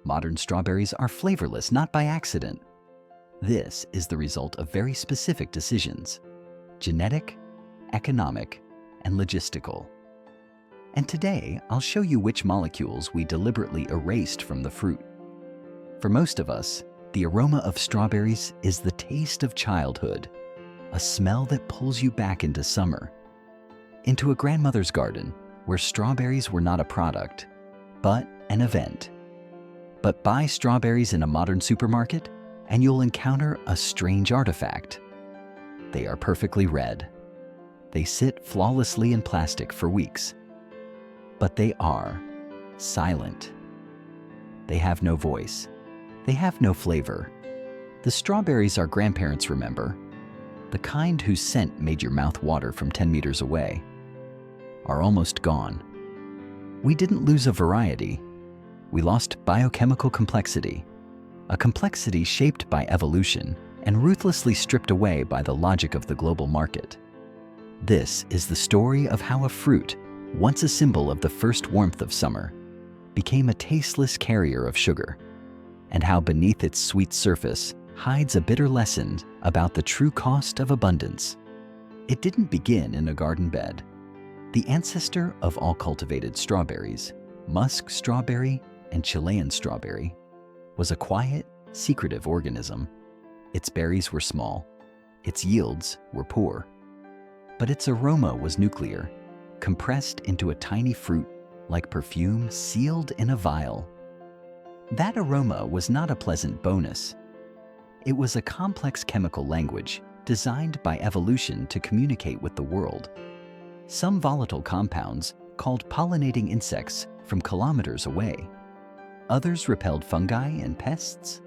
modern strawberries are flavorless not by accident. This is the result of very specific decisions: genetic, economic, and logistical. And today, I'll show you which molecules we deliberately erased from the fruit. For most of us, the aroma of strawberries is the taste of childhood, a smell that pulls you back into summer, into a grandmother's garden where strawberries were not a product, but an event. But buy strawberries in a modern supermarket, and you'll encounter a strange artifact. They are perfectly red. They sit flawlessly in plastic for weeks. But they are silent. They have no voice. They have no flavor. The strawberries our grandparents remember, the kind whose scent made your mouth water from 10 meters away, are almost gone. We didn't lose a variety. We lost biochemical complexity, a complexity shaped by evolution and ruthlessly stripped away by the logic of the global market. This is the story of how a fruit, once a symbol of the first warmth of summer, became a tasteless carrier of sugar, and how beneath its sweet surface hides a bitter lesson about the true cost of abundance. It didn't begin in a garden bed. The ancestor of all cultivated strawberries, musk strawberry and Chilean strawberry, was a quiet, secretive organism. Its berries were small, its yields were poor, but its aroma was nuclear, compressed into a tiny fruit like perfume sealed in a vial. That aroma was not a pleasant bonus. It was a complex chemical language designed by evolution to communicate with the world. Some volatile compounds called pollinating insects from kilometers away. Others repelled fungi and pests.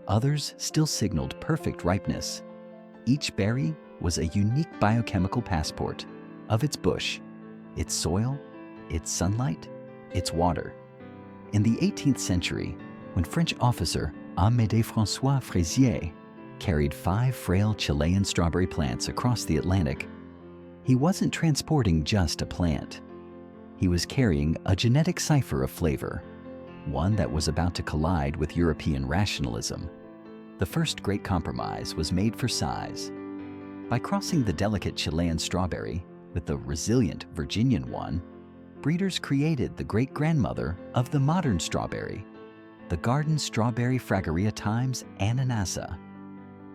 Others still signaled perfect ripeness. Each berry was a unique biochemical passport of its bush, its soil, its sunlight, its water. In the 18th century, when French officer Amédée François Fraisier carried 5 frail Chilean strawberry plants across the Atlantic, he wasn't transporting just a plant. He was carrying a genetic cipher of flavor, one that was about to collide with European rationalism. The first great compromise was made for size. By crossing the delicate Chilean strawberry with the resilient Virginian one, breeders created the great-grandmother of the modern strawberry, the garden strawberry Fragaria times Ananassa.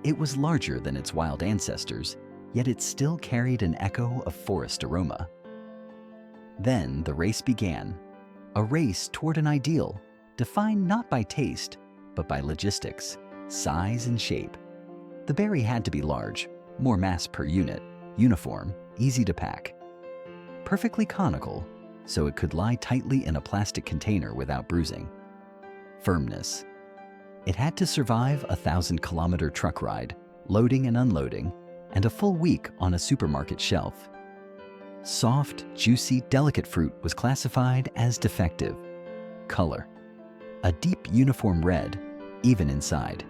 It was larger than its wild ancestors, yet it still carried an echo of forest aroma. Then the race began, a race toward an ideal, defined not by taste, but by logistics, size and shape. The berry had to be large, more mass per unit, uniform, easy to pack. Perfectly conical, so it could lie tightly in a plastic container without bruising. Firmness. It had to survive a 1,000-kilometer truck ride, loading and unloading, and a full week on a supermarket shelf. Soft, juicy, delicate fruit was classified as defective. Color. A deep uniform red, even inside.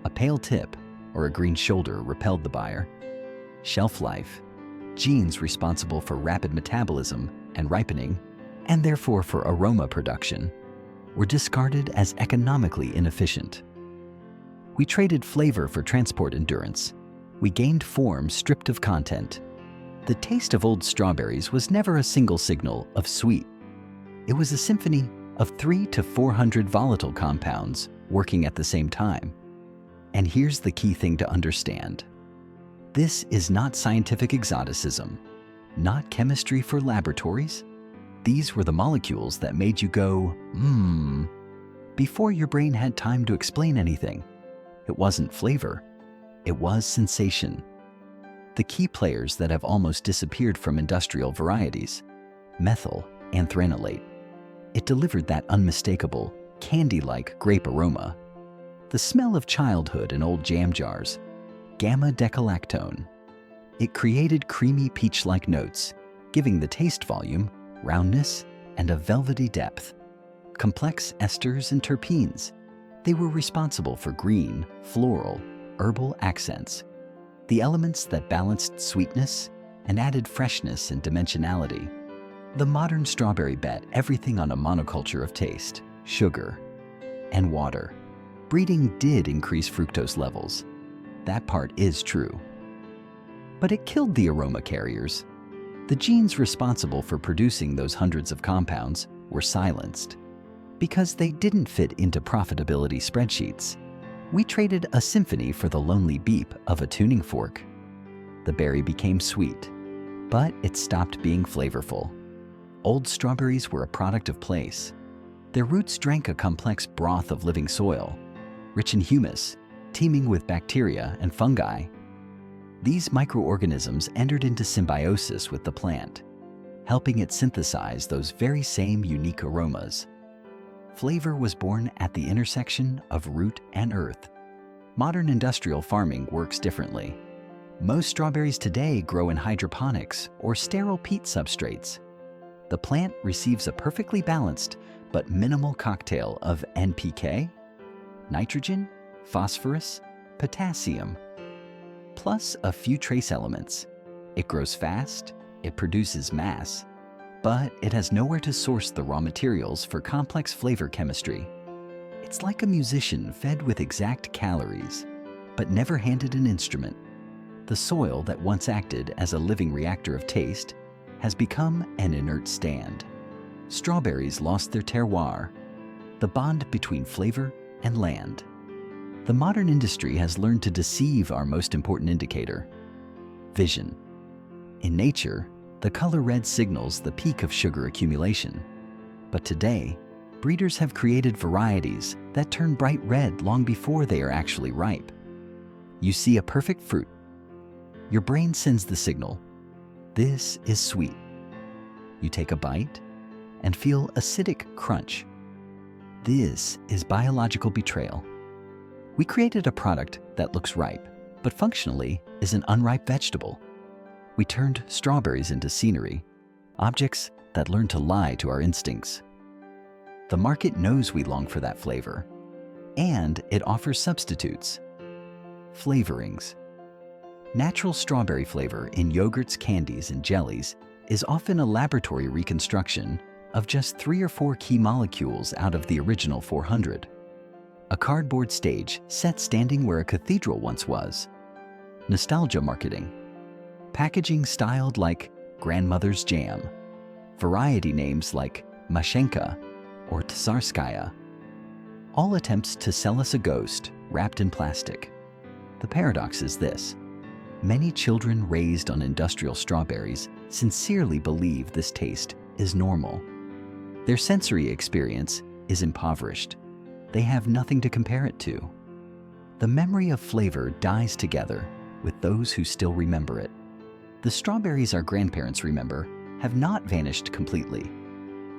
A pale tip or a green shoulder repelled the buyer. Shelf life. Genes responsible for rapid metabolism and ripening, and therefore for aroma production, were discarded as economically inefficient. We traded flavor for transport endurance. We gained form stripped of content. The taste of old strawberries was never a single signal of sweet. It was a symphony of 300 to 400 volatile compounds working at the same time. And here's the key thing to understand. This is not scientific exoticism, not chemistry for laboratories. These were the molecules that made you go, before your brain had time to explain anything. It wasn't flavor, it was sensation. The key players that have almost disappeared from industrial varieties, methyl anthranilate. It delivered that unmistakable, candy-like grape aroma. The smell of childhood in old jam jars, gamma-decalactone. It created creamy peach-like notes, giving the taste volume, roundness, and a velvety depth. Complex esters and terpenes. They were responsible for green, floral, herbal accents, the elements that balanced sweetness and added freshness and dimensionality. The modern strawberry bet everything on a monoculture of taste, sugar. and water. Breeding did increase fructose levels. That part is true. But it killed the aroma carriers. The genes responsible for producing those hundreds of compounds were silenced because they didn't fit into profitability spreadsheets. We traded a symphony for the lonely beep of a tuning fork. The berry became sweet, but it stopped being flavorful. Old strawberries were a product of place. Their roots drank a complex broth of living soil, rich in humus, teeming with bacteria and fungi. These microorganisms entered into symbiosis with the plant, helping it synthesize those very same unique aromas. Flavor was born at the intersection of root and earth. Modern industrial farming works differently. Most strawberries today grow in hydroponics or sterile peat substrates. The plant receives a perfectly balanced but minimal cocktail of NPK, nitrogen, phosphorus, potassium, plus a few trace elements. It grows fast, it produces mass, but it has nowhere to source the raw materials for complex flavor chemistry. It's like a musician fed with exact calories, but never handed an instrument. The soil that once acted as a living reactor of taste has become an inert stand. Strawberries lost their terroir, the bond between flavor and land. The modern industry has learned to deceive our most important indicator, vision. In nature, the color red signals the peak of sugar accumulation. But today, breeders have created varieties that turn bright red long before they are actually ripe. You see a perfect fruit. Your brain sends the signal, this is sweet. You take a bite and feel acidic crunch. This is biological betrayal. We created a product that looks ripe, but functionally is an unripe vegetable. We turned strawberries into scenery, objects that learn to lie to our instincts. The market knows we long for that flavor, and it offers substitutes. Flavorings. Natural strawberry flavor in yogurts, candies, and jellies is often a laboratory reconstruction of just 3 or 4 key molecules out of the original 400. A cardboard stage set standing where a cathedral once was. Nostalgia marketing. Packaging styled like grandmother's jam. Variety names like Mashenka or Tsarskaya. All attempts to sell us a ghost wrapped in plastic. The paradox is this. Many children raised on industrial strawberries sincerely believe this taste is normal. Their sensory experience is impoverished. They have nothing to compare it to. The memory of flavor dies together with those who still remember it. The strawberries our grandparents remember have not vanished completely.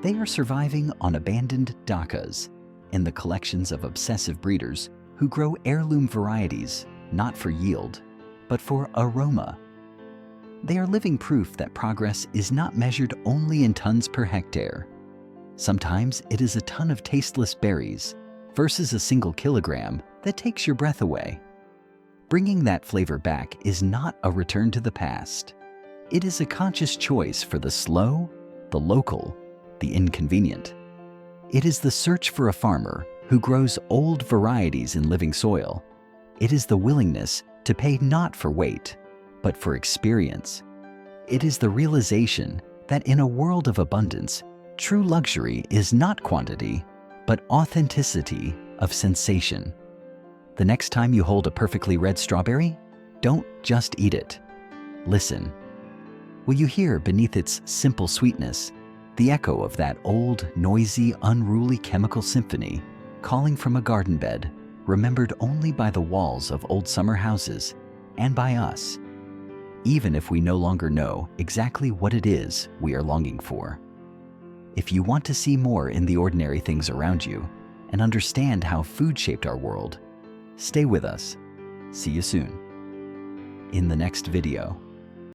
They are surviving on abandoned dachas in the collections of obsessive breeders who grow heirloom varieties not for yield, but for aroma. They are living proof that progress is not measured only in tons per hectare. Sometimes it is a ton of tasteless berries versus a single kilogram that takes your breath away. Bringing that flavor back is not a return to the past. It is a conscious choice for the slow, the local, the inconvenient. It is the search for a farmer who grows old varieties in living soil. It is the willingness to pay not for weight, but for experience. It is the realization that in a world of abundance, true luxury is not quantity, but authenticity of sensation. The next time you hold a perfectly red strawberry, don't just eat it. Listen. Will you hear beneath its simple sweetness the echo of that old, noisy, unruly chemical symphony calling from a garden bed, remembered only by the walls of old summer houses and by us, even if we no longer know exactly what it is we are longing for? If you want to see more in the ordinary things around you and understand how food shaped our world, stay with us. See you soon. In the next video.